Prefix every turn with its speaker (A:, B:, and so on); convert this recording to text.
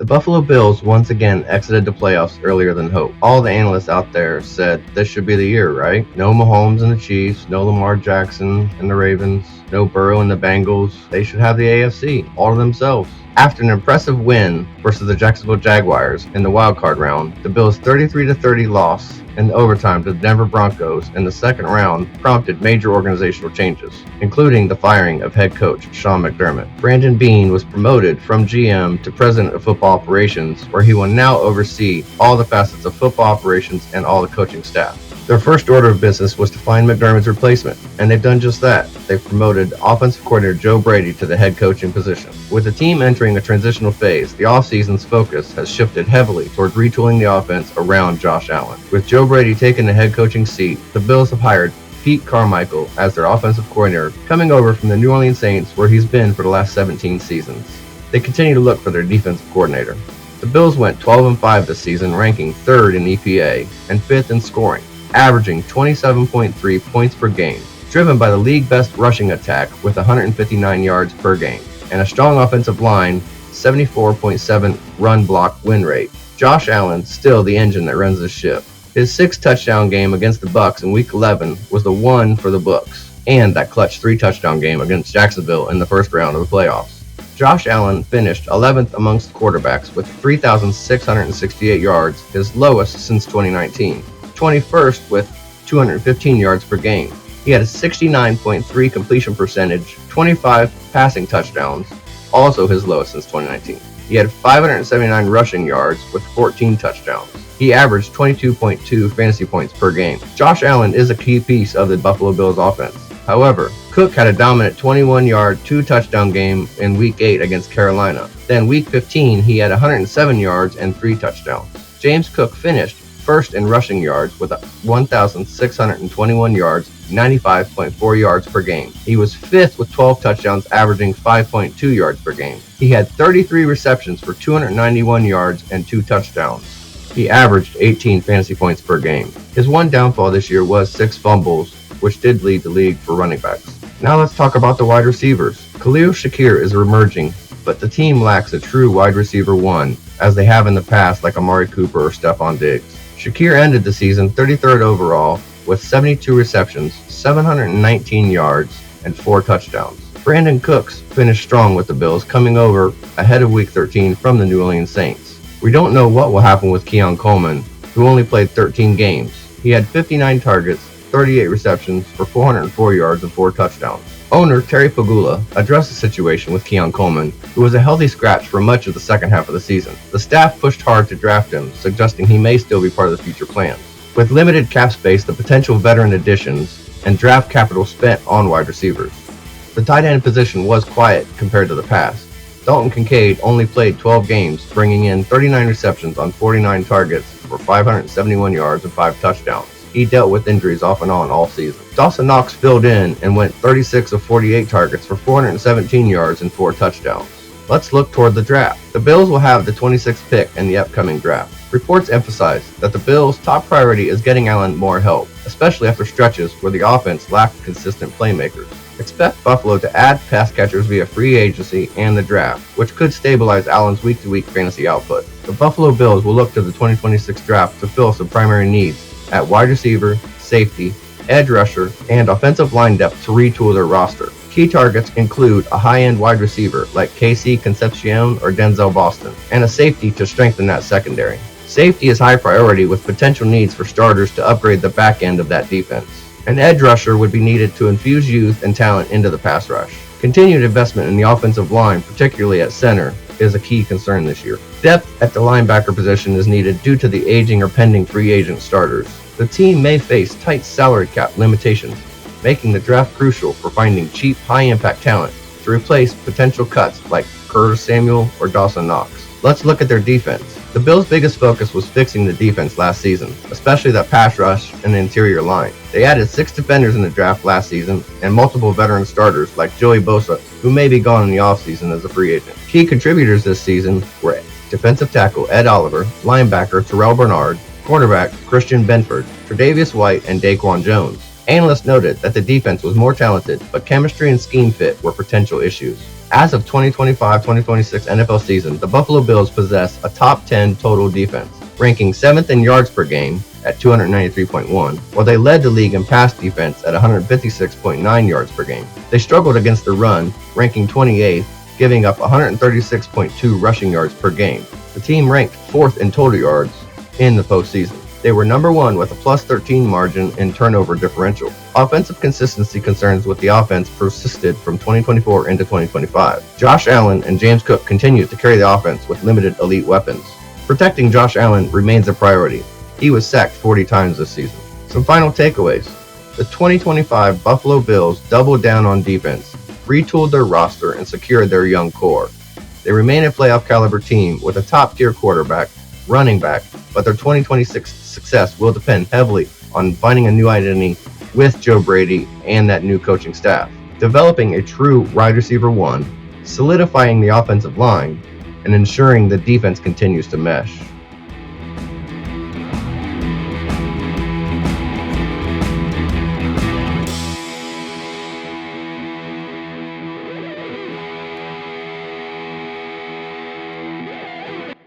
A: The Buffalo Bills once again exited the playoffs earlier than hoped. All the analysts out there said this should be the year, right? No Mahomes and the Chiefs, no Lamar Jackson and the Ravens, no Burrow and the Bengals. They should have the AFC all to themselves. After an impressive win versus the Jacksonville Jaguars in the wildcard round, the Bills' 33-30 loss in overtime to the Denver Broncos in the second round prompted major organizational changes, including the firing of head coach Sean McDermott. Brandon Beane was promoted from GM to President of Football Operations, where he will now oversee all the facets of football operations and all the coaching staff. Their first order of business was to find McDermott's replacement, and they've done just that. They've promoted offensive coordinator Joe Brady to the head coaching position. With the team entering a transitional phase, the offseason's focus has shifted heavily toward retooling the offense around Josh Allen. With Joe Brady taking the head coaching seat, the Bills have hired Pete Carmichael as their offensive coordinator, coming over from the New Orleans Saints, where he's been for the last 17 seasons. They continue to look for their defensive coordinator. The Bills went 12-5 this season, ranking 3rd in EPA and 5th in scoring, averaging 27.3 points per game, driven by the league best rushing attack with 159 yards per game, and a strong offensive line, 74.7 run block win rate. Josh Allen, still the engine that runs the ship. His 6-touchdown game against the Bucs in Week 11 was the one for the books, and that clutch 3-touchdown game against Jacksonville in the first round of the playoffs. Josh Allen finished 11th amongst quarterbacks with 3,668 yards, his lowest since 2019. 21st with 215 yards per game. He had a 69.3 completion percentage, 25 passing touchdowns, also his lowest since 2019. He had 579 rushing yards with 14 touchdowns. He averaged 22.2 fantasy points per game. Josh Allen is a key piece of the Buffalo Bills offense. However, Cook had a dominant 21-yard, 2-touchdown game in Week 8 against Carolina. Then Week 15, he had 107 yards and 3 touchdowns. James Cook finished first in rushing yards with 1,621 yards, 95.4 yards per game. He was 5th with 12 touchdowns, averaging 5.2 yards per game. He had 33 receptions for 291 yards and 2 touchdowns. He averaged 18 fantasy points per game. His one downfall this year was 6 fumbles, which did lead the league for running backs. Now let's talk about the wide receivers. Khalil Shakir is emerging, but the team lacks a true wide receiver 1, as they have in the past like Amari Cooper or Stephon Diggs. Shakir ended the season 33rd overall with 72 receptions, 719 yards, and 4 touchdowns. Brandon Cooks finished strong with the Bills, coming over ahead of Week 13 from the New Orleans Saints. We don't know what will happen with Keon Coleman, who only played 13 games. He had 59 targets, 38 receptions for 404 yards and 4 touchdowns. Owner Terry Pagula addressed the situation with Keon Coleman, who was a healthy scratch for much of the second half of the season. The staff pushed hard to draft him, suggesting he may still be part of the future plans. With limited cap space, the potential veteran additions, and draft capital spent on wide receivers, the tight end position was quiet compared to the past. Dalton Kincaid only played 12 games, bringing in 39 receptions on 49 targets for 571 yards and 5 touchdowns. He dealt with injuries off and on all season. Dawson Knox filled in and went 36 of 48 targets for 417 yards and 4 touchdowns. Let's look toward the draft. The Bills will have the 26th pick in the upcoming draft. Reports emphasize that the Bills' top priority is getting Allen more help, especially after stretches where the offense lacked consistent playmakers. Expect Buffalo to add pass catchers via free agency and the draft, which could stabilize Allen's week-to-week fantasy output. The Buffalo Bills will look to the 2026 draft to fill some primary needs at wide receiver, safety, edge rusher, and offensive line depth to retool their roster. Key targets include a high-end wide receiver like Casey Concepcion or Denzel Boston, and a safety to strengthen that secondary. Safety is high priority with potential needs for starters to upgrade the back end of that defense. An edge rusher would be needed to infuse youth and talent into the pass rush. Continued investment in the offensive line, particularly at center, is a key concern this year. Depth at the linebacker position is needed due to the aging or pending free agent starters. The team may face tight salary cap limitations, making the draft crucial for finding cheap, high-impact talent to replace potential cuts like Curtis Samuel or Dawson Knox. Let's look at their defense. The Bills' biggest focus was fixing the defense last season, especially that pass rush and the interior line. They added 6 defenders in the draft last season and multiple veteran starters like Joey Bosa, who may be gone in the offseason as a free agent. Key contributors this season were defensive tackle Ed Oliver, linebacker Terrell Bernard, cornerback Christian Benford, Tre'Davious White, and Daquan Jones. Analysts noted that the defense was more talented, but chemistry and scheme fit were potential issues. As of 2025-2026 NFL season, the Buffalo Bills possess a top 10 total defense, ranking 7th in yards per game at 293.1, while they led the league in pass defense at 156.9 yards per game. They struggled against the run, ranking 28th, giving up 136.2 rushing yards per game. The team ranked 4th in total yards in the postseason. They were number 1 with a plus 13 margin in turnover differential. Offensive consistency concerns with the offense persisted from 2024 into 2025. Josh Allen and James Cook continued to carry the offense with limited elite weapons. Protecting Josh Allen remains a priority. He was sacked 40 times this season. Some final takeaways. The 2025 Buffalo Bills doubled down on defense, retooled their roster, and secured their young core. They remain a playoff caliber team with a top-tier quarterback, running back, but their 2026 success will depend heavily on finding a new identity with Joe Brady and that new coaching staff, developing a true wide receiver one, solidifying the offensive line, and ensuring the defense continues to mesh.